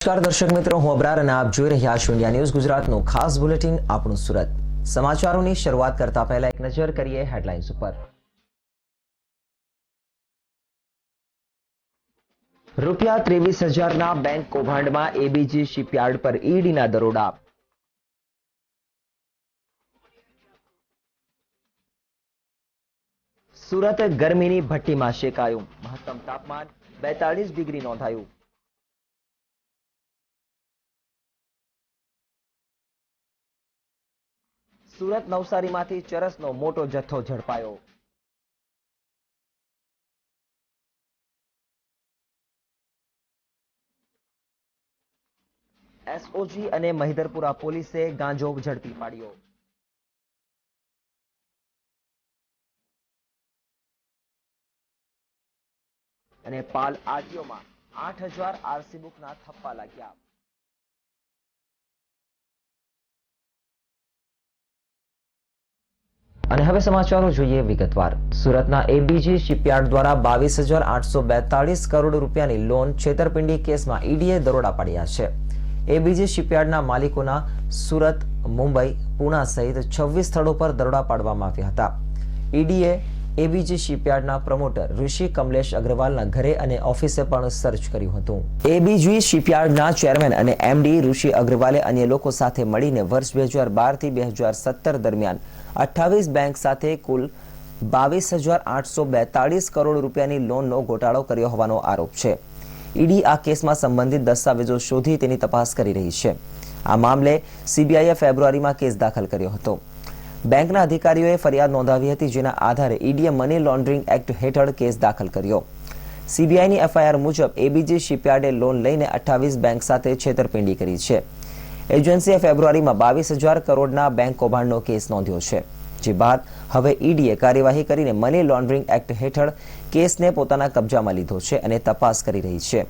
નમસ્કાર દર્શક મિત્રો, હું અબરાર અને આપ જોઈ રહ્યા છો ઇન્ડિયા ન્યૂઝ ગુજરાતનું ખાસ બુલેટિન આપણું સુરત। સમાચારોની શરૂઆત કરતા પહેલા એક નજર કરીએ હેડલાઇન્સ ઉપર। રૂપિયા 23,000ના બેંક કૌભાંડમાં એબીજી શિપયાર્ડ પર ઈડીના દરોડા। સુરત ગરમીની ભઠ્ઠીમાં શેકાયું, મહત્તમ તાપમાન 42 ડિગ્રી નોંધાયું। સુરત નવસારીમાંથી ચરસનો મોટો જથ્થો ઝડપાયો। એસઓજી અને મહિધરપુરા પોલીસે ગાંજો ઝડપી પાડ્યો। અને પાલ આરટીઓમાં 8,000 આરસી બુકના થપ્પા લાગ્યા। અને હવે સમાચારો જોઈએ વિગતવાર। સુરતના એબીજી શિપયાર્ડ દ્વારા 22,842 કરોડ રૂપિયાની લોન છેતરપિંડી કેસમાં ઈડીએ દરોડા પાડ્યા છે। એબીજી શિપયાર્ડના માલિકોના સુરત, મુંબઈ, પુના સહિત 26 સ્થળો પર દરોડા પાડવામાં આવ્યા હતા। ઈડીએ એબીજી શિપયાર્ડના પ્રમોટર ઋષિ કમલેશ અગ્રવાલના ઘરે અને ઓફિસે પણ સર્ચ કર્યું હતું। એબીજી શિપયાર્ડના ચેરમેન અને એમડી ઋષિ અગ્રવાલે અન્ય લોકો સાથે મળીને વર્ષ 2012 થી 2017 દરમિયાન 28 બેંક સાથે કુલ 22,842 કરોડ રૂપિયાની લોનનો ગોટાળો કર્યો હોવાનો આરોપ છે। ઈડી આ કેસમાં સંબંધિત દસ્તાવેજો શોધી તેની તપાસ કરી રહી છે। આ મામલે સીબીઆઈએ ફેબ્રુઆરીમાં કેસ દાખલ કર્યો હતો। બેંકના અધિકારીઓએ ફરિયાદ નોંધાવી હતી, જેના આધારે ઈડીએ મની લોન્ડરિંગ એક્ટ હેઠળ કેસ દાખલ કર્યો। સીબીઆઈની એફઆઈઆર મુજબ એબીજી શિપયાર્ડે લોન લઈને 28 બેંક સાથે છેતરપિંડી કરી છે। એજન્સીએ ફેબ્રુઆરીમાં 22,000 કરોડના બેંક કૌભાંડનો કેસ નોંધ્યો છે, જે બાદ હવે ઈડીએ કાર્યવાહી કરીને મની લોન્ડરિંગ એક્ટ હેઠળ કેસને પોતાના કબજામાં લીધો છે અને તપાસ કરી રહી છે।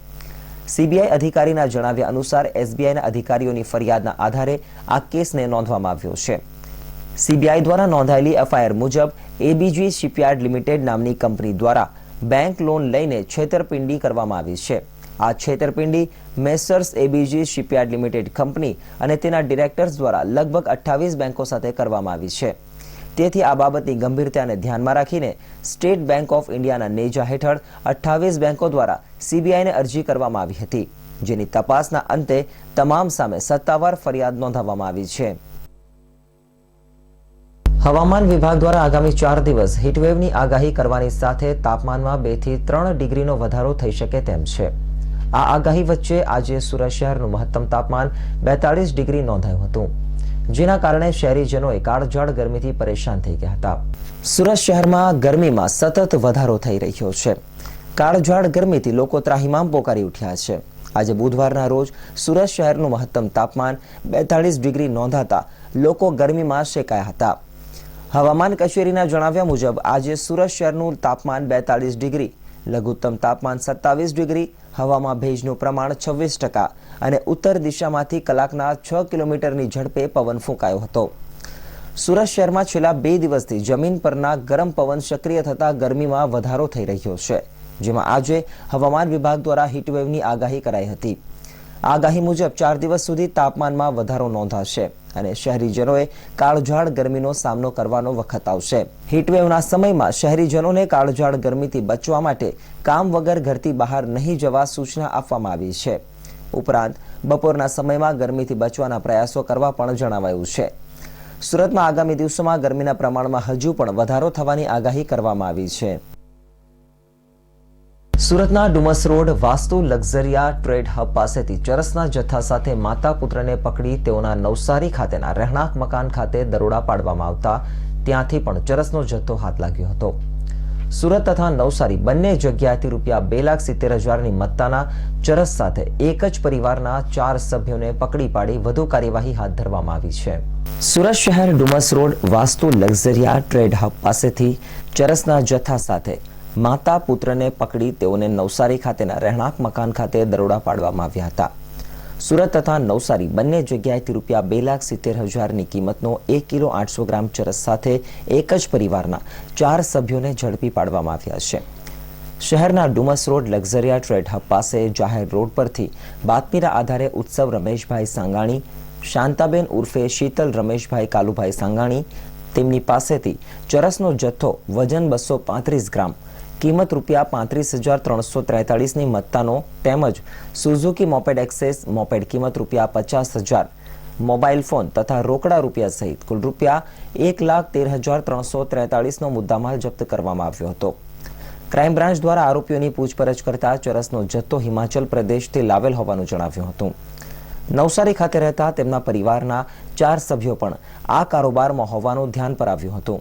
સીબીઆઈ અધિકારીના જણાવ્યા અનુસાર એસબીઆઈના અધિકારીઓની ફરિયાદના આધારે આ કેસને નોંધવામાં આવ્યો છે। સીબીઆઈ દ્વારા નોંધાયેલી એફઆઈઆર મુજબ એબીજી શિપયાર્ડ લિમિટેડ નામની કંપની દ્વારા બેંક લોન લઈને છેતરપિંડી કરવામાં આવી છે। આ છેતરપિંડી Messrs ABG shipyard limited company અને તેના ડિરેક્ટર્સ દ્વારા લગભગ 28 બેંકો સાથે કરવામાં આવી છે। તેથી આ બાબતની ગંભીરતાને ધ્યાનમાં રાખીને સ્ટેટ બેંક ઓફ ઇન્ડિયાના નેજા હેઠળ 28 બેંકો દ્વારા સીબીઆઈને અરજી કરવામાં આવી હતી, જેની તપાસના અંતે તમામ સામે સત્તાવાર ફરિયાદ નોંધાવવામાં આવી છે। હવામાન વિભાગ દ્વારા આગામી 4 દિવસ હીટવેવની આગાહી કરવાની સાથે તાપમાનમાં 2 થી 3 ડિગ્રીનો વધારો થઈ શકે તેમ છે। આ આગાહી વચ્ચે આજે સુરત શહેરનું મહત્તમ તાપમાન 42 ડિગ્રી નોંધાયું હતું, જેના કારણે શહેરીજનોએ કાળઝાળ ગરમીથી પરેશાન થઈ ગયા હતા। સુરત શહેરમાં ગરમીમાં સતત વધારો થઈ રહ્યો છે। કાળઝાળ ગરમીથી લોકો ત્રાહિમામ પોકારી ઉઠ્યા છે। આજે બુધવારના રોજ સુરત શહેરનું મહત્તમ તાપમાન 42 ડિગ્રી નોંધાતા લોકો ગરમીમાં શેકાયા હતા। હવામાન કચેરીના જણાવ્યા મુજબ આજે સુરત શહેરનું તાપમાન 42 ડિગ્રી, લઘુત્તમ તાપમાન 27 ડિગ્રી, હવામાં ભેજનું પ્રમાણ 26% અને ઉત્તર દિશામાંથી કલાકના 6 કિલોમીટરની ઝડપે પવન ફૂંકાયો હતો। સુરત શહેરમાં છેલ્લા 2 દિવસથી જમીન પરના ગરમ પવન સક્રિય થતા ગરમીમાં વધારો થઈ રહ્યો છે, જેમાં આજે હવામાન વિભાગ દ્વારા હીટવેવની આગાહી કરાઈ હતી। આગાહી મુજબ 4 દિવસ સુધી તાપમાનમાં વધારો નોંધાશે અને શહેરીજનોએ કાળઝાળ ગરમીનો સામનો કરવાનો વખત આવશે। હીટવેવના સમયમાં શહેરીજનોને કાળઝાળ ગરમીથી બચવા માટે કામ વગર ઘરથી બહાર નહીં જવા સૂચના આપવામાં આવી છે। ઉપરાંત બપોરના સમયમાં ગરમીથી બચવાના પ્રયાસો કરવા પણ જણાવાયું છે। સુરતમાં આગામી દિવસોમાં ગરમીના પ્રમાણમાં હજુ પણ વધારો થવાની આગાહી કરવામાં આવી છે। સુરતના Dumas road Vastu Luxuria trade hub પાસેથી ચરસના જથ્થા સાથે માતા પુત્રને પકડી તેઓના નવસારી ખાતેના રહેણાંક મકાન ખાતે દરોડા પાડવામાં આવતા ત્યાંથી પણ ચરસનો જથ્થો હાથ લાગ્યો હતો। સુરત તથા નવસારી બંને જગ્યાએથી રૂપિયા 2,70,000ની મત્તાના ચરસ સાથે એક જ પરિવારના 4 સભ્યોને પકડી પાડી વધુ કાર્યવાહી હાથ ધરવામાં આવી છે। સુરત શહેર Dumas road Vastu Luxuria trade hub પાસેથી ચરસના જથ્થા સાથે માતા પુત્રને પકડી તેઓને નવસારી ખાતેના રહેણાંક મકાન ખાતે દરોડા પાડવામાં આવ્યા હતા। સુરત તથા નવસારી બંને જગ્યાએથી રૂપિયા 2,70,000ની કિંમતનો 1 કિલો 800 ગ્રામ ચરસ સાથે એક જ પરિવારના 4 સભ્યોને ઝડપી પાડવામાં આવ્યા છે। શહેરના Dumas road Luxuria trade hub પાસે જાહેર રોડ પરથી બાતમીના આધારે ઉત્સવ રમેશભાઈ સાંગાણી, શાંતાબેન ઉર્ફે શીતલ રમેશભાઈ કાલુભાઈ સાંગાણી તેમની પાસેથી ચરસનો જથ્થો વજન 235 ગ્રામ, કિંમત ₹35,343ની મત્તાનો તેમજ સુઝુકી મોપેડ એક્સેસ મોપેડ કિંમત ₹50,000, મોબાઈલ ફોન તથા રોકડા રૂપિયા સહિત કુલ ₹1,13,343નો મુદ્દામાલ જપ્ત કરવામાં આવ્યો હતો. ક્રાઇમ બ્રાન્ચ દ્વારા આરોપીઓની પૂછપરછ કરતા ચરસનો જથ્થો હિમાચલ પ્રદેશથી લાવેલ હોવાનું જણાવ્યું હતું. નવસારી ખાતે રહેતા તેમના પરિવારના 4 સભ્યો પણ આ કારોબારમાં હોવાનું ધ્યાન પર આવ્યું હતું,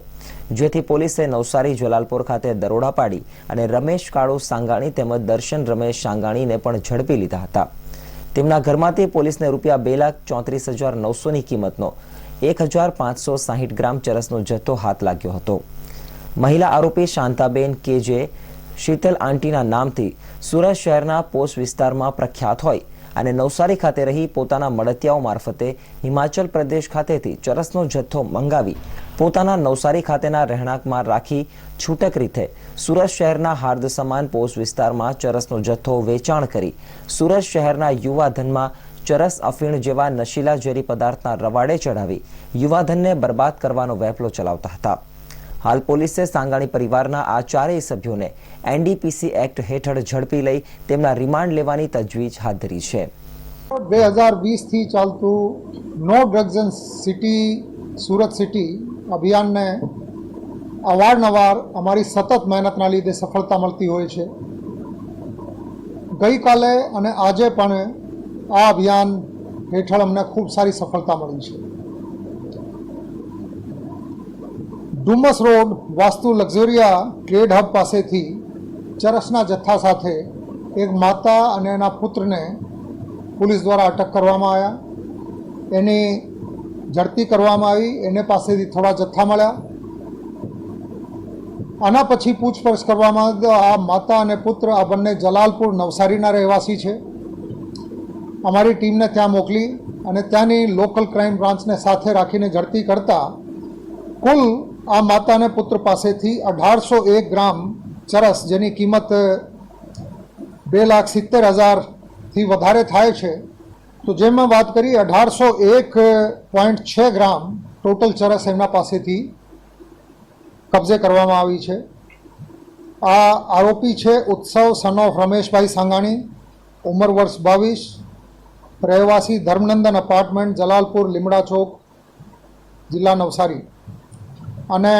જેથી પોલીસે નવસારી જલાલપોર ખાતે દરોડા પાડી અને રમેશ કાળુ સાંગાણી તેમજ દર્શન રમેશ સાંગાણીને પણ ઝડપી લીધા હતા. તેમના ઘરમાંથી પોલીસને ₹2,34,900ની કિંમતનો 1,560 ગ્રામ ચરસનો જથ્થો હાથ લાગ્યો હતો. મહિલા આરોપી શાંતાબેન કે જે શીતલ આંટીના નામથી સુરત શહેરના પોસ્ટ વિસ્તારમાં પ્રખ્યાત હોય અને નવસારી ખાતે રહી પોતાના મળતિયાઓ મારફતે હિમાચલ પ્રદેશ ખાતેથી ચરસનો જથ્થો મંગાવી પોતાના નવસારી ખાતેના રહેણાંકમાં રાખી છૂટક રીતે સુરત શહેરના હાર્દ સમાન પોસ્ટ વિસ્તારમાં ચરસનો જથ્થો વેચાણ કરી સુરત શહેરના યુવાધનમાં ચરસ, અફીણ જેવા નશીલા ઝેરી પદાર્થના રવાડે ચડાવી યુવાધનને બરબાદ કરવાનો વેપલો ચલાવતા હતા. હાલ પોલીસે સાંગાણી પરિવારના આ 4 સભ્યોને NDPC એક્ટ હેઠળ ઝડપી લઈ તેમના રિમાન્ડ લેવાની તજવીજ હાથ ધરી છે. 2020 થી ચાલતું no drugs in city Surat city અભિયાનને અવારનવાર અમારી સતત મહેનતના લીધે સફળતા મળતી હોય છે. ગઈકાલે અને આજે પણ આ અભિયાન હેઠળ અમને ખૂબ સારી સફળતા મળી છે. Dumas road Vastu Luxuria trade hub પાસેથી ચરસના જથ્થા સાથે એક માતા અને એના પુત્રને પોલીસ દ્વારા અટક કરવામાં આવ્યા. એની ઝડપી કરવામાં આવી. એને પાસેથી થોડા જથ્થા મળ્યા. આના પછી પૂછપરછ કરવામાં આ માતા અને પુત્ર આ બંને જલાલપુર નવસારીના રહેવાસી છે. અમારી ટીમને ત્યાં મોકલી અને ત્યાંની લોકલ ક્રાઇમ બ્રાન્ચને સાથે રાખીને ઝડપી કરતા કુલ આ માતા અને પુત્ર પાસેથી 1801 ગ્રામ ચરસ, જેની કિંમત 2,70,000થી વધારે થાય છે, તો જેમ મેં વાત કરી 1801.6 ગ્રામ ટોટલ ચરસ એમના પાસેથી કબજે કરવામાં આવી છે. આ આરોપી છે ઉત્સવ સન ઓફ રમેશભાઈ સાંગાણી, ઉંમર વર્ષ 22, રહેવાસી ધર્મનંદન અપાર્ટમેન્ટ, જલાલપુર, લીમડા ચોક, જિલ્લા નવસારી. અને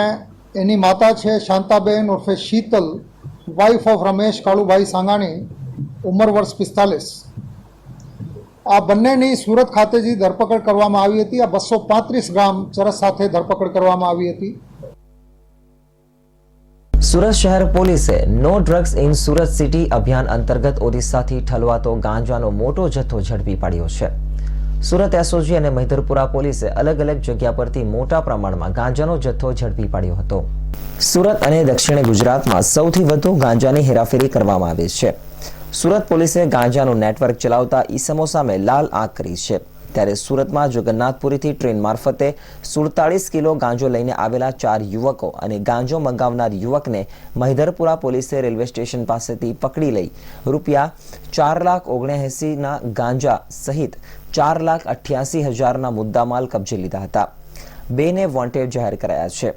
એની માતા છે શાંતાબેન ઉર્ફે શીતલ, વાઇફ ઓફ રમેશ કાળુભાઈ સાંગાણી, ઉંમર વર્ષ 45. આ બંનેની સુરત ખાતેથી ધરપકડ કરવામાં આવી હતી. આ 235 ગ્રામ ચરસ સાથે ધરપકડ કરવામાં આવી હતી. સુરત શહેર પોલીસે no drugs in Surat city અભિયાન અંતર્ગત ઓરિસ્સાથી ઠલવાતો ગાંજાનો મોટો જથ્થો ઝડપી પાડ્યો છે. સુરત એસઓજી અને મહિધરપુરા પોલીસે અલગ અલગ જગ્યા પરથી મોટા પ્રમાણમાં ગાંજાનો જથ્થો ઝડપી પાડ્યો હતો. સુરત અને દક્ષિણ ગુજરાતમાં સૌથી વધુ ગાંજાની હેરાફેરી કરવામાં આવે છે. સુરત પોલીસે ગાંજાનું નેટવર્ક ચલાવતા ઈસમો સામે લાલ આંખ કરી છે. ત્યારે સુરતમાં જગન્નાથપુરીથી ટ્રેન મારફતે 47 કિલો ગાંજો લઈને આવેલા 4 યુવકો અને ગાંજો મંગાવનાર યુવકને મહિધરપુરા પોલીસે રેલવે સ્ટેશન પાસેથી પકડી લઈ ₹4,79,000ના ગાંજા સહિત ₹4,88,000ના મુદ્દામાલ કબજે લીધા હતા. 2ને વોન્ટેડ જાહેર કરાયા છે.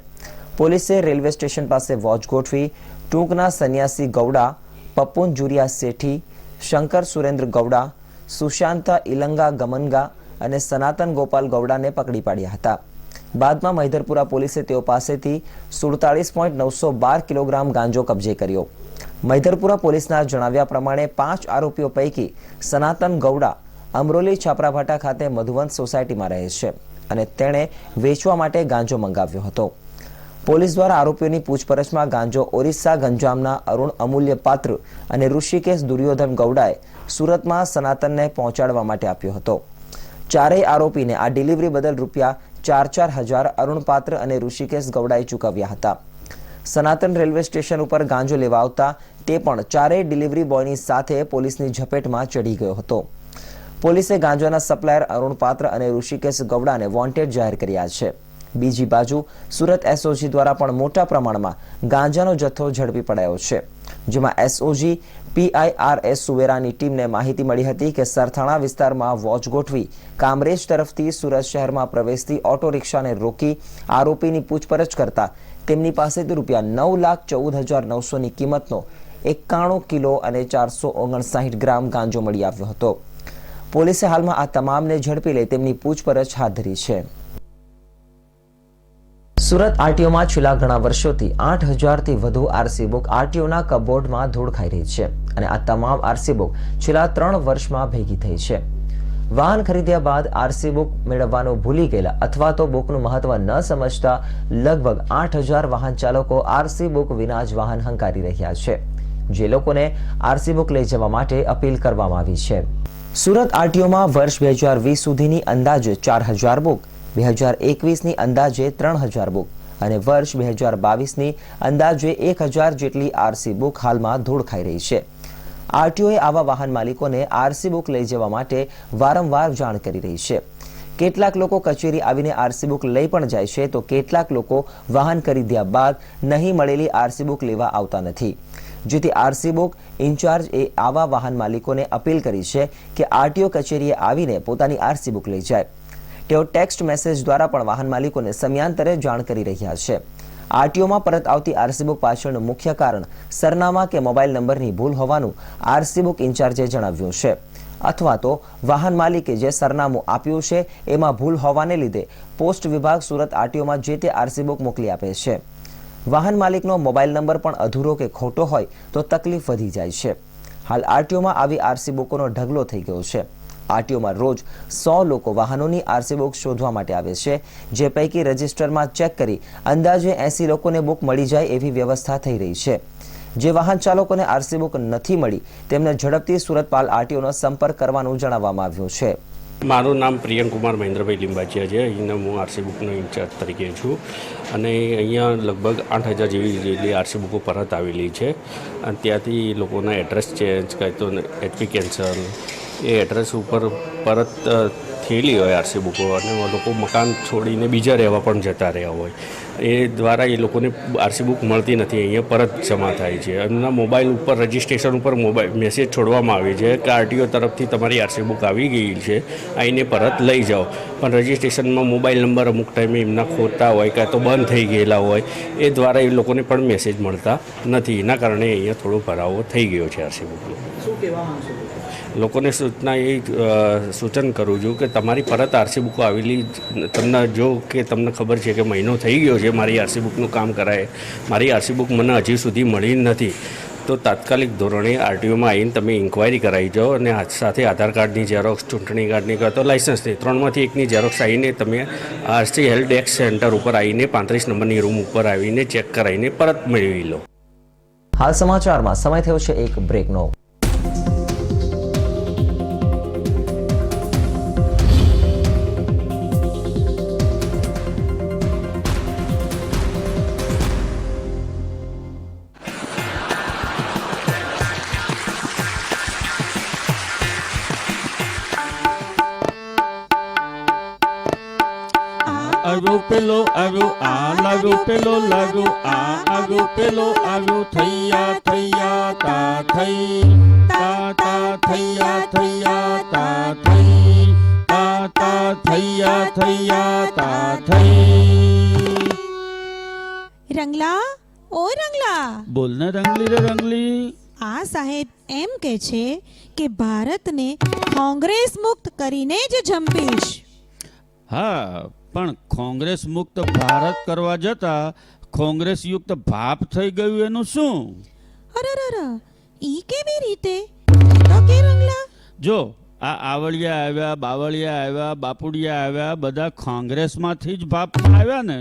પોલીસે રેલવે સ્ટેશન પાસે વોચ ગોઠવી ટૂંકના સન્યાસી ગૌડા, પપ્પુન જુરિયા શેઠી, શંકર સુરેન્દ્ર ગૌડા, સુશાંતા ઇલંગા ગમનગા અને સનાતન ગોપાલ ગૌડાને પકડી પાડ્યા હતા. બાદમાં મહિધરપુરા પોલીસે તેઓ પાસેથી 47.912 કિલોગ્રામ ગાંજો કબજે કર્યો. મહિધરપુરા પોલીસના જણાવ્યા પ્રમાણે 5 આરોપીઓ પૈકી સનાતન ગૌડા અમરોલી છાપરાભાટા ખાતે મધુવંત સોસાયટીમાં રહે છે અને તેણે વેચવા માટે ગાંજો મંગાવ્યો હતો. પોલીસ દ્વારા આરોપીઓની પૂછપરછમાં ગાંજો ઓરિસ્સા ગંજામના અરુણ અમૂલ્ય પાત્ર અને ઋષિકેશ દુર્યોધન ગૌડાએ સુરતમાં સનાતનને પહોંચાડવા માટે આપ્યો હતો. ચારેય આરોપીને આ ડિલિવરી બદલ ₹4,000 અરુણ પાત્ર અને ઋષિકેશ ગૌડાએ ચૂકવ્યા હતા. સનાતન રેલવે સ્ટેશન ઉપર ગાંજો લેવા આવતા તે પણ ચારેય ડિલિવરી બોયની સાથે પોલીસની ઝપેટમાં ચડી ગયો હતો. પોલીસે ગાંજાના સપ્લાયર અરુણ પાત્ર અને ઋષિકેશ ગૌડાને વોન્ટેડ જાહેર કર્યા છે. બીજી બાજુ સુરત એસઓજી દ્વારા પણ મોટા પ્રમાણમાં ગાંજાનો જથ્થો ઝડપી પડાયો છે. જેમાં એસઓજી PIRS સુવેરાની ટીમને માહિતી મળી હતી કે સરથાણા વિસ્તારમાં વોચ ગોઠવી કામરેજ તરફથી સુરત શહેરમાં પ્રવેશતી ઓટો રિક્ષાને રોકી આરોપીની પૂછપરછ કરતા તેમની પાસેથી ₹9,14,900ની કિંમતનો 91 કિલો અને 459 ગ્રામ ગાંજો મળી આવ્યો હતો. પોલીસે હાલમાં આ તમામને ઝડપી લઈ તેમની પૂછપરછ હાથ ધરી છે. સુરત આરટીઓમાં છેલ્લા ઘણા વર્ષોથી 8,000થી વધુ આરસી બુક આરટીઓના કબોર્ડમાં ધૂળ ખાઈ રહી છે અને આ તમામ આરસી બુક છેલ્લા 3 વર્ષમાં ભેગી થઈ છે. વાહન ખરીદ્યા બાદ આરસી બુક મેળવવાનું ભૂલી ગયેલા અથવા તો બુકનું મહત્વ ન સમજતા લગભગ 8,000 વાહન ચાલકો આરસી બુક વિના જ વાહન હંકારી રહ્યા છે, જે લોકોને આરસી બુક લઈ જવા માટે અપીલ કરવામાં આવી છે. સુરત આરટીઓમાં વર્ષ 2020 સુધીની અંદાજે 4,000 બુક, 2021ની અંદાજે 3,000 બુક અને વર્ષ 2022ની અંદાજે 1,000 જેટલી આરસી બુક હાલમાં ધૂળ ખાઈ રહી છે. આરટીઓએ આવા વાહન માલિકોને આરસી બુક લઈ જવા માટે વારંવાર જાણ કરી રહી છે. કેટલાક લોકો કચેરી આવીને આરસી બુક લઈ પણ જાય છે, તો કેટલાક લોકો વાહન ખરીદ્યા બાદ નહીં મળેલી આરસી બુક લેવા આવતા નથી. જેથી આરસી બુક ઇન્ચાર્જે આવા વાહન માલિકોને અપીલ કરી છે કે આરટીઓ કચેરીએ આવીને પોતાની આરસી બુક લઈ જાય. તેઓ ટેક્સ્ટ મેસેજ દ્વારા પણ વાહન માલિકોને સમયાંતરે જાણ કરી રહ્યા છે. આરટીઓમાં પરત આવતી આરસી બુક પાછળનું મુખ્ય કારણ સરનામા કે મોબાઈલ નંબરની ભૂલ હોવાનું આરસી બુક ઇન્ચાર્જે જણાવ્યું છે, અથવા તો વાહન માલિકે જે સરનામું આપ્યું છે એમાં ભૂલ હોવાને લીધે પોસ્ટ વિભાગ સુરત આરટીઓમાં જે તે આરસી બુક મોકલી આપે છે. વાહન માલિકનો મોબાઈલ નંબર પણ અધૂરો કે ખોટો હોય તો તકલીફ વધી જાય છે. હાલ આરટીઓમાં આવી આરસી બુકોનો ઢગલો થઈ ગયો છે. આરટીઓમાં રોજ 100 લોકો વાહનોની આરસી બુક શોધવા માટે આવે છે, જે પૈકી રજિસ્ટરમાં ચેક કરી અંદાજે 80 લોકોને બુક મળી જાય એવી વ્યવસ્થા થઈ રહી છે. જે વાહન ચાલકોને આરસી બુક નથી મળી તેમને ઝડપથી સુરતપાલ આરટીઓનો સંપર્ક કરવાનું જણાવવામાં આવ્યું છે. મારું નામ પ્રિયંકુમાર મહેન્દ્રભાઈ લિંબાચિયા છે. અહીંના હું આરસી બુકનો ઇન્ચાર્જ તરીકે છું અને અહીંયા લગભગ 8,000 જેટલી આરસી બુકો પરત આવેલી છે અને ત્યાંથી લોકોના એડ્રેસ ચેન્જ કાંઈ તો એચપી કેન્સલ એ એડ્રેસ ઉપર પરત થયેલી હોય આરસી બુકો અને લોકો મકાન છોડીને બીજા રહેવા પણ જતા રહ્યા હોય, એ દ્વારા એ લોકોને આરસી બુક મળતી નથી, અહીંયા પરત જમા થાય છે. એમના મોબાઈલ ઉપર રજિસ્ટ્રેશન ઉપર મેસેજ છોડવામાં આવે છે કે આરટીઓ તરફથી તમારી આરસી બુક આવી ગઈ છે, આવીને પરત લઈ જાઓ. પણ રજિસ્ટ્રેશનમાં મોબાઈલ નંબર અમુક ટાઈમે એમના ખોટા હોય કાં તો બંધ થઈ ગયેલા હોય, એ દ્વારા એ લોકોને પણ મેસેજ મળતા નથી. એના કારણે અહીંયા થોડો ભરાવો થઈ ગયો છે આરસી બુકનો. શું કહેવા માંગશો? લોકોને સૂચના એ સૂચન કરું છું કે તમારી પરત આરસી બુકો આવેલી તમને જો કે તમને ખબર છે કે મહિનો થઈ ગયો છે મારી આરસી બુકનું કામ કરાય, મારી આરસી બુક મને હજી સુધી મળી નથી, તો તાત્કાલિક ધોરણે આરટીઓમાં આવીને તમે ઇન્ક્વાયરી કરાવી જાઓ અને સાથે આધાર કાર્ડની ઝેરોક્સ, ચૂંટણી કાર્ડની કાં તો લાઇસન્સની 3માંથી એકની ઝેરોક્સ આવીને તમે આરસી હેલ્પ ડેસ્ક સેન્ટર ઉપર આવીને 35 નંબરની રૂમ ઉપર આવીને ચેક કરાવીને પરત મેળવી લો. હાલ સમાચારમાં સમય થયો છે એક બ્રેકનો. આવ્યો પેલો આવ્યો આ લાગ્યો પેલો લાગ્યો આ આવ્યો પેલો આવ્યો થૈયા થૈયા તા થઈ તા તા થૈયા થૈયા તા થઈ તા તા થૈયા થૈયા તા થઈ. રંગલા, ઓ રંગલા, બોલ ને રંગલી રે રંગલી. આ સાહેબ એમ કે છે કે ભારતને કોંગ્રેસ મુક્ત કરીને જ જંપીશ. હા, પણ કોંગ્રેસ મુક્ત ભારત કરવા જતા કોંગ્રેસ યુક્ત ભાપ થઈ ગયું એનું શું? અરરર, ઈ કેવી રીતે? તો કે રંગલા, જો આ આવળિયા આવ્યા, બાવળિયા આવ્યા, બાપુડિયા આવ્યા, બધા કોંગ્રેસમાંથી જ ભાપમાં આવ્યા ને.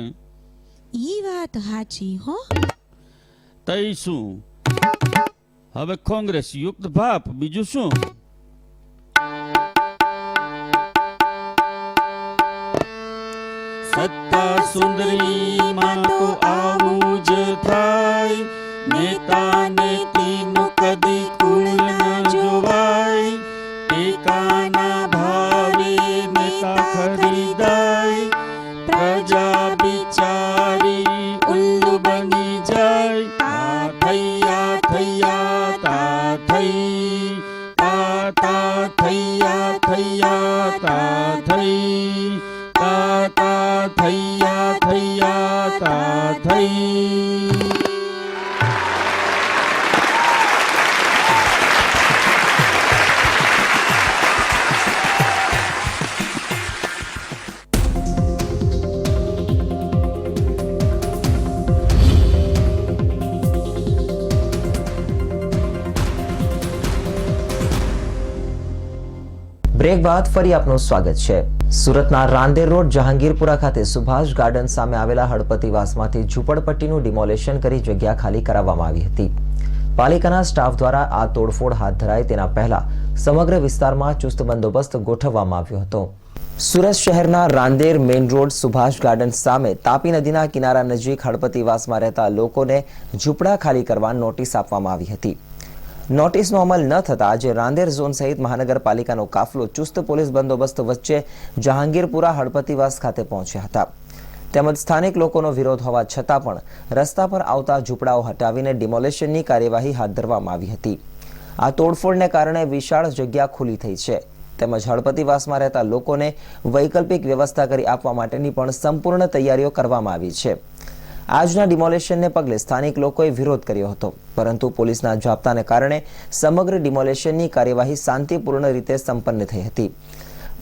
ઈ વાત સાચી હો. તઈ શું હવે કોંગ્રેસ યુક્ત ભાપ, બીજું શું? સત્તા સુંદરી માં તો આવું જ થાય, નેતા નેતીનું કદી કુળ ન જોવાય, ટેકાના ભાવે નેતા ખરીદાય, પ્રજા બિચારી ઉલ્લુ બની જાય. આ થૈયા થૈયા તા થઈ તા થૈયા તા થઈ. બ્રેક બાદ ફરી આપનું સ્વાગત છે. સુરતના રાંદેર રોડ જહાંગીરપુરા ખાતે સુભાષ ગાર્ડન સામે આવેલા હળપતિવાસમાંથી ઝૂંપડપટ્ટીનું ડિમોલેશન કરી જગ્યા ખાલી કરાવવામાં આવી હતી. પાલિકાના સ્ટાફ દ્વારા આ તોડફોડ હાથ ધરાય તેના પહેલા સમગ્ર વિસ્તારમાં ચુસ્ત બંદોબસ્ત ગોઠવવામાં આવ્યો હતો. સુરત શહેરના Rander main road Subhash garden સામે તાપી નદીના કિનારા નજીક હળપતિવાસમાં રહેતા લોકોને ઝૂંપડા ખાલી કરવા નોટિસ આપવામાં આવી હતી. નોટિસનો અમલ ન થતા આજે રાંદેર ઝોન સહિત મહાનગરપાલિકાનો કાફલો ચુસ્ત પોલીસ બંદોબસ્ત વચ્ચે જહાંગીરપુરા હળપતિવાસ ખાતે પહોંચ્યા હતા. તેમજ સ્થાનિક લોકોનો વિરોધ હોવા છતાં પણ રસ્તા પર આવતા ઝૂંપડાઓ હટાવીને ડિમોલેશનની કાર્યવાહી હાથ ધરવામાં આવી હતી. આ તોડફોડને કારણે વિશાળ જગ્યા ખુલ્લી થઈ છે. તેમજ હળપતિવાસમાં રહેતા લોકોને વૈકલ્પિક વ્યવસ્થા કરી આપવા માટેની પણ સંપૂર્ણ તૈયારીઓ કરવામાં આવી છે. આજના ડિમોલેશનને પગલે સ્થાનિક લોકોએ વિરોધ કર્યો હતો, પરંતુ પોલીસના જાપ્તાને કારણે સમગ્ર ડિમોલેશનની કાર્યવાહી શાંતિપૂર્ણ રીતે સંપન્ન થઈ હતી.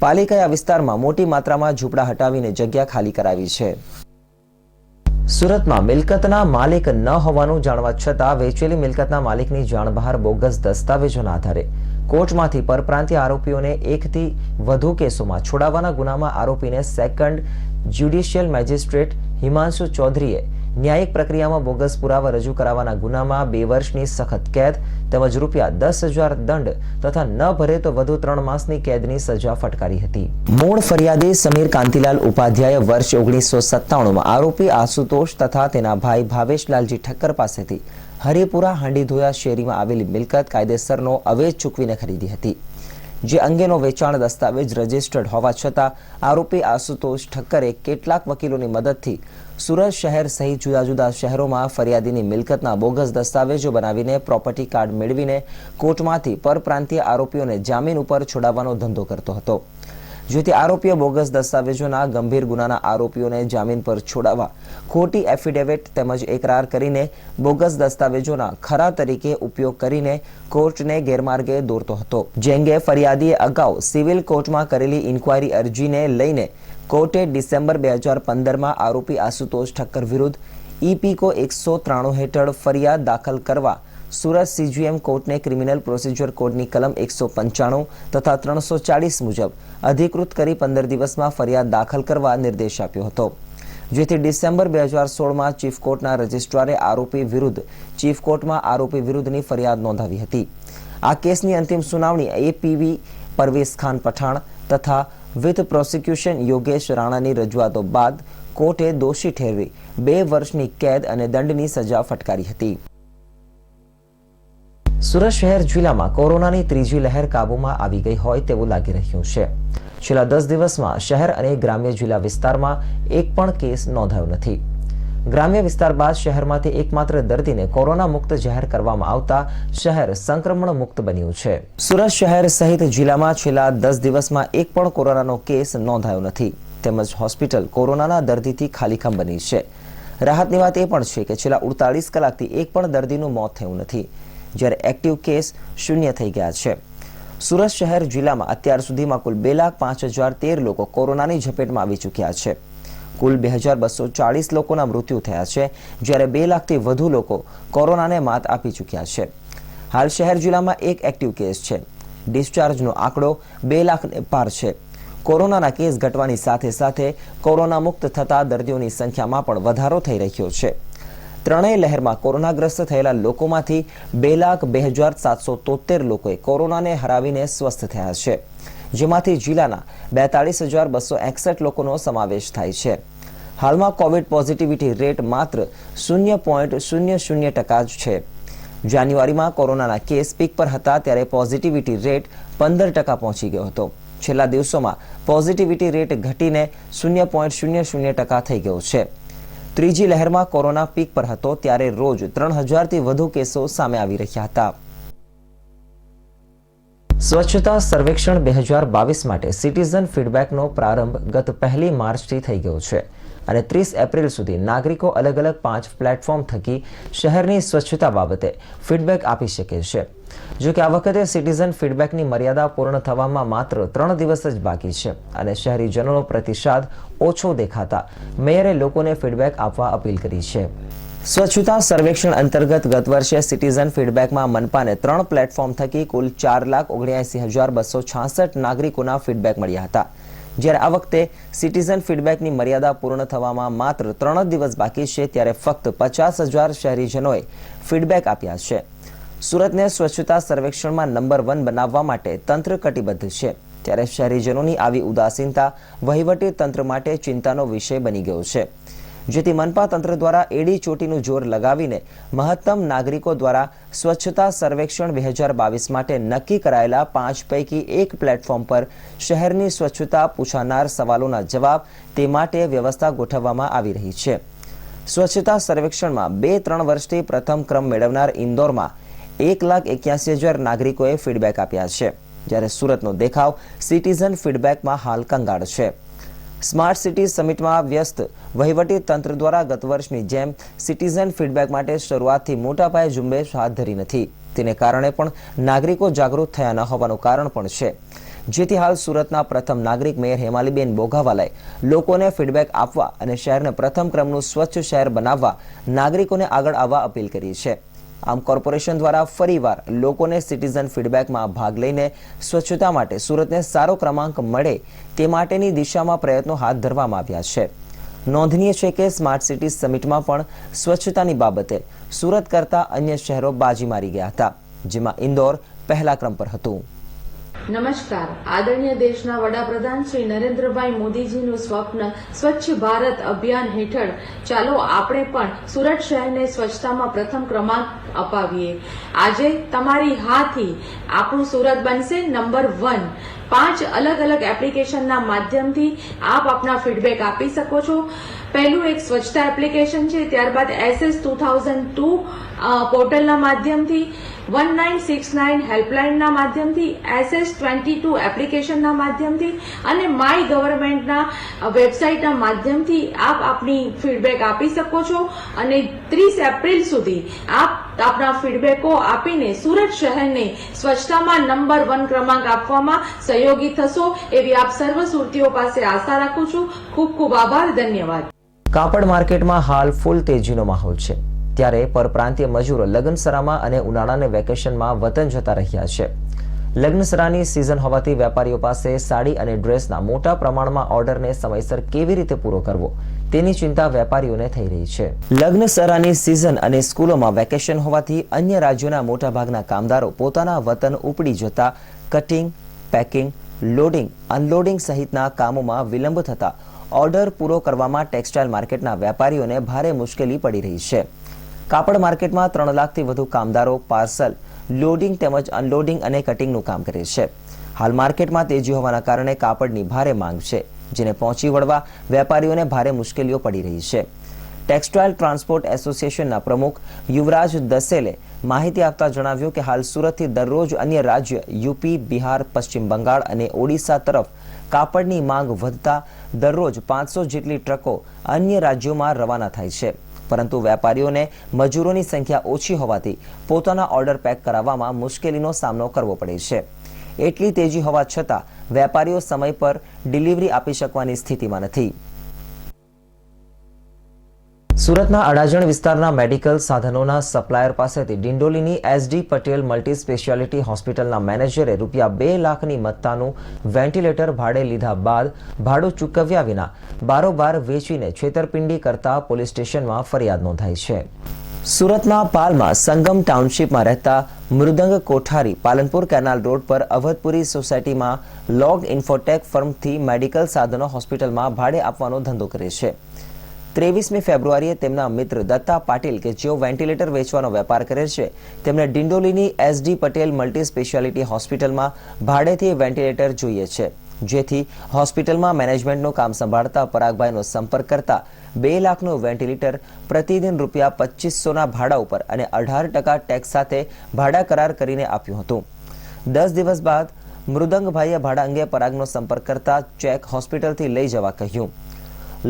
પાલિકાએ આ વિસ્તારમાં મોટી માત્રામાં ઝૂંપડા હટાવીને જગ્યા ખાલી કરાવી છે. સુરતમાં મિલકતના માલિક ન હોવાનું જાણવા છતાં વેચેલી મિલકતના માલિકની જાણ બહાર બોગસ દસ્તાવેજોના આધારે કોર્ટમાંથી પરપ્રાંતીય આરોપીઓને એકથી વધુ કેસોમાં છોડાવવાના ગુનામાં આરોપીને સેકન્ડ જ્યુડિશિયલ મેજિસ્ટ્રેટ હિમાંશુ ચૌધરીએ ન્યાયિક પ્રક્રિયામાં બોગસ પુરાવા રજૂ કરાવવાના ગુનામાં 2 વર્ષની સખત કેદ તેમજ ₹10,000 દંડ તથા ન ભરે તો વધુ 3 માસની કેદની સજા ફટકારી હતી. મૂળ ફરિયાદી સમીર કાંતિલાલ ઉપાધ્યાયે વર્ષ 1997માં આરોપી આશુતોષ તથા તેના ભાઈ ભાવેશલાલજી ઠક્કર પાસેથી હરિપુરા હાંડીધોયા શેરીમાં આવેલી મિલકત કાયદેસરનો અવેજ ચૂકવીને ખરીદી હતી. જે અંગેનો વેચાણ દસ્તાવેજ રજિસ્ટર્ડ હોવા છતાં આરોપી આશુતોષ ઠક્કરે કેટલાક વકીલોની મદદથી સુરત શહેર સહિત જુદા જુદા શહેરોમાં ફરિયાદીની મિલકતના બોગસ દસ્તાવેજો બનાવીને પ્રોપર્ટી કાર્ડ મેળવીને કોર્ટમાંથી પરપ્રાંતીય આરોપીઓને જામીન ઉપર છોડાવવાનો ધંધો કરતો હતો. જેથી આરોપીઓ બોગસ દસ્તાવેજોના ગંભીર ગુનાના આરોપીઓને જામીન પર છોડાવવા ખોટી એફિડેવિટ તેમજ એકરાર કરીને બોગસ દસ્તાવેજોના ખરા તરીકે ઉપયોગ કરીને કોર્ટને ગેરમાર્ગે દોરતો હતો. જે અંગે ફરિયાદીએ અગાઉ સિવિલ કોર્ટમાં કરેલી ઇન્ક્વાયરી અરજીને લઈને કોર્ટે ડિસેમ્બર 2015માં આરોપી આશુતોષ ઠક્કર વિરુદ્ધ ઈપીકો 193 હેઠળ ફરિયાદ દાખલ કરવા સુરત સીજીએમ કોર્ટને ક્રિમિનલ પ્રોસિજર કોડની કલમ 195 તથા 340 મુજબ અધિકૃત કરી 15 દિવસમાં ફરિયાદ દાખલ કરવા નિર્દેશ આપ્યો હતો. જેથી ડિસેમ્બર 2016માં ચીફ કોર્ટના રજિસ્ટ્રારે આરોપી વિરુદ્ધ ચીફ કોર્ટમાં આરોપી વિરુદ્ધની ફરિયાદ નોંધાવી હતી. આ કેસની અંતિમ સુનાવણી એપીવી પરવેઝ ખાન પઠાણ તથા વિથ પ્રોસિક્યુશન યોગેશ રાણાની રજૂઆતો બાદ કોર્ટે દોષી ઠેરવી 2 વર્ષની કેદ અને દંડની સજા ફટકારી હતી. સુરત શહેર જિલ્લામાં કોરોનાની ત્રીજી લહેર કાબૂમાં આવી ગઈ હોય તેવું લાગી રહ્યું છે. છેલ્લા 10 દિવસમાં શહેર અને ગ્રામ્ય જિલ્લા વિસ્તારમાં એક પણ કેસ નોંધાયો નથી. ગ્રામ્ય વિસ્તાર બાદ શહેરમાંથી એકમાત્ર દર્દીને કોરોના મુક્ત જાહેર કરવામાં આવતા શહેર સંક્રમણ મુક્ત બન્યું છે. સુરત શહેર સહિત જિલ્લામાં છેલ્લા 10 દિવસમાં એક પણ કોરોનાનો કેસ નોંધાયો નથી. તેમજ હોસ્પિટલ કોરોનાના દર્દીથી ખાલીખમ બની છે. રાહતની વાત એ પણ છે કે છેલ્લા 48 કલાકથી એક પણ દર્દીનું મોત થયું નથી, જ્યારે એક્ટિવ કેસ 0 થઈ ગયા છે. સુરત શહેર જિલ્લામાં અત્યાર સુધીમાં કુલ 2,05,013 લોકો કોરોનાની ઝપેટમાં આવી ચૂક્યા છે. કુલ 2,240 લોકોના મૃત્યુ થયા છે, જ્યારે 2 લાખથી વધુ લોકો કોરોનાને માત આપી ચૂક્યા છે. હાલ શહેર જિલ્લામાં એક એક્ટિવ કેસ છે. ડિસ્ચાર્જનો આંકડો 2 લાખને પાર છે. કોરોનાના કેસ ઘટવાની સાથે સાથે કોરોના મુક્ત થતા દર્દીઓની સંખ્યામાં પણ વધારો થઈ રહ્યો છે. ત્રણેય લહેરમાં કોરોનાગ્રસ્ત થયેલા લોકોમાંથી 2,02,773 લોકોએ કોરોનાને હરાવીને સ્વસ્થ થયા છે, જેમાંથી જિલ્લાના 42,261 લોકોનો સમાવેશ થાય છે. હાલમાં કોવિડ પોઝિટિવિટી રેટ માત્ર 0.00% જ છે. જાન્યુઆરીમાં કોરોનાના કેસ પીક પર હતા ત્યારે પોઝિટિવિટી રેટ 15% પહોંચી ગયો હતો. છેલ્લા દિવસોમાં પોઝિટિવિટી રેટ ઘટીને 0.00% થઈ ગયો છે. ત્રીજી લહેરમાં કોરોના પીક પર હતો ત્યારે રોજ 3,000થી વધુ કેસો સામે આવી રહ્યા હતા. સ્વચ્છતા સર્વેક્ષણ 2022 માટે સિટીઝન ફીડબેકનો પ્રારંભ ગત 1 માર્ચથી થઈ ગયો છે અને 30 એપ્રિલ સુધી નાગરિકો અલગ અલગ 5 પ્લેટફોર્મ થકી શહેરની સ્વચ્છતા બાબતે ફીડબેક આપી શકે છે. જો કે આ વખતે સિટીઝન ફીડબેકની મર્યાદા પૂર્ણ થવામાં માત્ર 3 દિવસ જ બાકી છે અને શહેરીજનોનો પ્રતિસાદ ઓછો દેખાતા મેયરે લોકોને ફીડબેક આપવા અપીલ કરી છે. સ્વચ્છતા સર્વેક્ષણ અંતર્ગત ગત વર્ષે સિટીઝન ફીડબેકમાં મનપાને 3 પ્લેટફોર્મ થકી કુલ 4,79,266 નાગરિકોના ફીડબેક મળ્યા હતા, જ્યારે આ વખતે સિટીઝન ફીડબેકની મર્યાદા પૂર્ણ થવામાં માત્ર 3 દિવસ બાકી છે ત્યારે ફક્ત 50,000 શહેરીજનોએ ફીડબેક આપ્યા છે. સુરતને સ્વચ્છતા સર્વેક્ષણમાં નંબર 1 બનાવવા માટે તંત્ર કટિબદ્ધ છે, ત્યારે શહેરીજનોની આવી ઉદાસીનતા વહીવટી તંત્ર માટે ચિંતાનો વિષય બની ગયો છે, જેથી મનપા તંત્ર દ્વારા એડી ચોટીનું જોર લગાવીને મહત્તમ નાગરિકો દ્વારા સ્વચ્છતા સર્વેક્ષણ 2022 માટે નક્કી કરાયેલા 5 પૈકી 1 પ્લેટફોર્મ પર શહેરની સ્વચ્છતા પૂછાનાર સવાલોના જવાબ તે માટે વ્યવસ્થા ગોઠવવામાં આવી રહી છે. સ્વચ્છતા સર્વેક્ષણમાં 2-3 વર્ષથી પ્રથમ ક્રમ મેળવનાર ઇન્દોરમાં 1,81,000 નાગરિકોએ ફીડબેક આપ્યા છે, જ્યારે સુરતનો દેખાવ સિટીઝન ફીડબેકમાં હાલ કંગાળ છે. સ્માર્ટ સિટી સમિટમાં વ્યસ્ત વહીવટી તંત્ર દ્વારા ગત વર્ષની જેમ સિટીઝન ફીડબેક માટે શરૂઆતથી મોટા પાયે ઝુંબેશ હાથ ધરી નથી. તેને કારણે પણ નાગરિકો જાગૃત થયા ન હોવાનું કારણ પણ છે, જેથી હાલ સુરતના પ્રથમ નાગરિક મેયર હેમાલીબેન બોઘાવાલાએ લોકોને ફીડબેક આપવા અને શહેરને પ્રથમ ક્રમનું સ્વચ્છ શહેર બનાવવા નાગરિકોને આગળ આવવા અપીલ કરી છે. આમ કોર્પોરેશન દ્વારા ફરીવાર લોકોને સિટીઝન ફીડબેકમાં ભાગ લઈને સ્વચ્છતા માટે સુરતને સારો ક્રમાંક મળે તે માટેની દિશામાં પ્રયત્નો હાથ ધરવામાં આવ્યા છે. નોંધનીય છે કે સ્માર્ટ સિટી સમિટમાં પણ સ્વચ્છતાની બાબતે સુરત કરતા અન્ય શહેરો બાજી મારી ગયા હતા, જેમાં ઇન્દોર પહેલા ક્રમ પર હતું. નમસ્કાર. આદરણીય દેશના વડાપ્રધાન શ્રી નરેન્દ્રભાઈ મોદીજીનું સ્વપ્ન સ્વચ્છ ભારત અભિયાન હેઠળ ચાલો આપણે પણ સુરત શહેરને સ્વચ્છતામાં પ્રથમ ક્રમાંક અપાવીએ. આજે તમારી હાથી આપણું સુરત બનશે નંબર 1. 5 અલગ અલગ એપ્લિકેશનના માધ્યમથી આપ આપના ફીડબેક આપી શકો છો. પહેલું એક સ્વચ્છતા એપ્લિકેશન છે, ત્યારબાદ SS 2002 પોર્ટલના માધ્યમથી, 1969 હેલ્પલાઇનના માધ્યમથી, SS 22 એપ્લિકેશનના માધ્યમથી અને માય ગવર્મેન્ટના વેબસાઇટના માધ્યમથી આપ આપની ફીડબેક આપી શકો છો અને 30 એપ્રિલ સુધી આપ આપના ફીડબેકો આપીને સુરત શહેરને સ્વચ્છતામાં નંબર 1 ક્રમાંક આપવામાં સહયોગી થશો એવી આપ સર્વ સુરતીઓ પાસે આશા રાખું છું. ખૂબ ખૂબ આભાર. ધન્યવાદ. કાપડ માર્કેટમાં હાલ ફૂલ તેજીનો માહોલ છે, ત્યારે પરપ્રાંતીય મજૂરો લગ્નસરામાં અને ઉનાળાના વેકેશનમાં વતન જતા રહ્યા છે. લગ્નસરાની સિઝન હોવાથી વેપારીઓ પાસે સાડી અને ડ્રેસના મોટા પ્રમાણમાં ઓર્ડરને સમયસર કેવી રીતે પૂરો કરવો તેની ચિંતા વેપારીઓને થઈ રહી છે. લગ્નસરાની સિઝન અને સ્કૂલોમાં વેકેશન હોવાથી અન્ય રાજ્યોના મોટાભાગના કામદારો પોતાના વતન ઉપડી જતા કટિંગ, પેકિંગ, લોડિંગ, અનલોડિંગ સહિતના કામોમાં વિલંબ થતા ઓર્ડર પૂરો કરવામાં ટેક્સટાઇલ માર્કેટના વેપારીઓને ભારે મુશ્કેલી પડી રહી છે. કાપડ માર્કેટમાં 3 લાખથી વધુ કામદારો પાર્સલ, લોડિંગ તેમજ અનલોડિંગ અને કટિંગનું કામ કરે છે. હાલ માર્કેટમાં તેજી હોવાના કારણે કાપડની ભારે માંગ છે, જેને પહોંચી વળવા વેપારીઓને ભારે મુશ્કેલીઓ પડી રહી છે. ટેક્સટાઇલ ટ્રાન્સપોર્ટ એસોસિએશનના પ્રમુખ યુવરાજ દસેલે માહિતી આપતા જણાવ્યું કે હાલ સુરતથી દરરોજ અન્ય રાજ્ય યુપી, બિહાર, પશ્ચિમ બંગાળ અને ઓડિશા તરફ કાપડની માંગ વધતા દરરોજ 500 જેટલી ટ્રકો અન્ય રાજ્યોમાં રવાના થાય છે, પરંતુ વેપારીઓને મજૂરોની સંખ્યા ઓછી હોવાથી પોતાના ઓર્ડર પેક કરાવવામાં મુશ્કેલીનો સામનો કરવો પડે છે. એટલી તેજી હોવા છતાં વેપારીઓ સમય પર ડિલિવરી આપી શકવાની સ્થિતિમાં નથી. સુરતના અડાજણ વિસ્તારના મેડિકલ સાધનોના સપ્લાયર પાસેથી ડિંડોલીની SD પટેલ મલ્ટી સ્પેશિયાલિટી હોસ્પિટલના મેનેજરે રૂપિયા 2 લાખની મત્તાનું વેન્ટિલેટર ભાડે લીધા બાદ ભાડું ચૂકવ્યા વિના બારોબાર વેચીને છેતરપિંડી કરતા પોલીસ સ્ટેશનમાં ફરિયાદ નોંધાઈ છે. સુરતના પાલમાં સંગમ ટાઉનશીપમાં રહેતા મૃદંગ કોઠારી પાલનપુર કેનાલ રોડ પર અવધપુરી સોસાયટીમાં લોગ ઇન્ફોટેક ફર્મથી મેડિકલ સાધનો હોસ્પિટલમાં ભાડે આપવાનો ધંધો કરે છે. 23મી ફેબ્રુઆરીએ તેમના મિત્ર દત્તા પાટીલ કે જેઓ વેન્ટિલેટર વેચવાનો વેપાર કરે છે, તેમણે ડિંડોલીની SD પટેલ મલ્ટી સ્પેશિયાલિટી હોસ્પિટલમાં ભાડેથી વેન્ટિલેટર જોઈએ છે, જેથી હોસ્પિટલમાં મેનેજમેન્ટનું કામ સંભાળતા પરાગભાઈનો સંપર્ક કરતા 2 લાખનું વેન્ટિલેટર પ્રતિદિન રૂપિયા 2500ના ભાડા ઉપર અને 18% ટેક્સ સાથે ભાડા કરાર કરીને આપ્યું હતું. 10 દિવસ બાદ મૃદંગભાઈએ ભાડા અંગે પરાગનો સંપર્ક કરતા ચેક હોસ્પિટલથી લઈ જવા કહ્યું.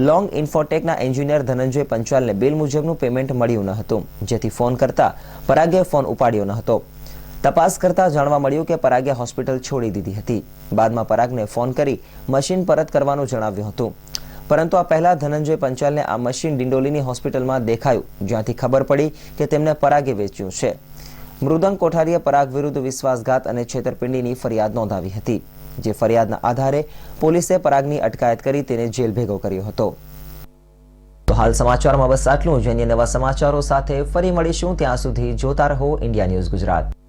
લોંગ ઇન્ફોટેકના એન્જિનિયર ધનંજય પંચાલને બિલ મુજબનું પેમેન્ટ મળ્યું ન હતું, જેથી ફોન કરતા પરાગે ફોન ઉપાડ્યો ન હતો. તપાસ કરતા જાણવા મળ્યું કે પરાગે હોસ્પિટલ છોડી દીધી હતી. બાદમાં પરાગને ફોન કરી મશીન પરત કરવાનું જણાવ્યું હતું, પરંતુ આ પહેલા ધનંજય પંચાલને આ મશીન ડિંડોલીની હોસ્પિટલમાં દેખાયું, જ્યાંથી ખબર પડી કે તેમને પરાગે વેચ્યું છે. મૃદંગ કોઠારીએ પરાગ વિરુદ્ધ વિશ્વાસઘાત અને છેતરપિંડીની ફરિયાદ નોંધાવી હતી, જે ફરિયાદના આધારે પોલીસે પરાગની અટકાયત કરી તેને જેલ ભેગો કર્યો હતો. તો હાલ સમાચારમાં બસ આટલું જ. અન્ય નવા સમાચારો સાથે ફરી મળીશું. ત્યાં સુધી જોતા રહો ઇન્ડિયા ન્યૂઝ ગુજરાત.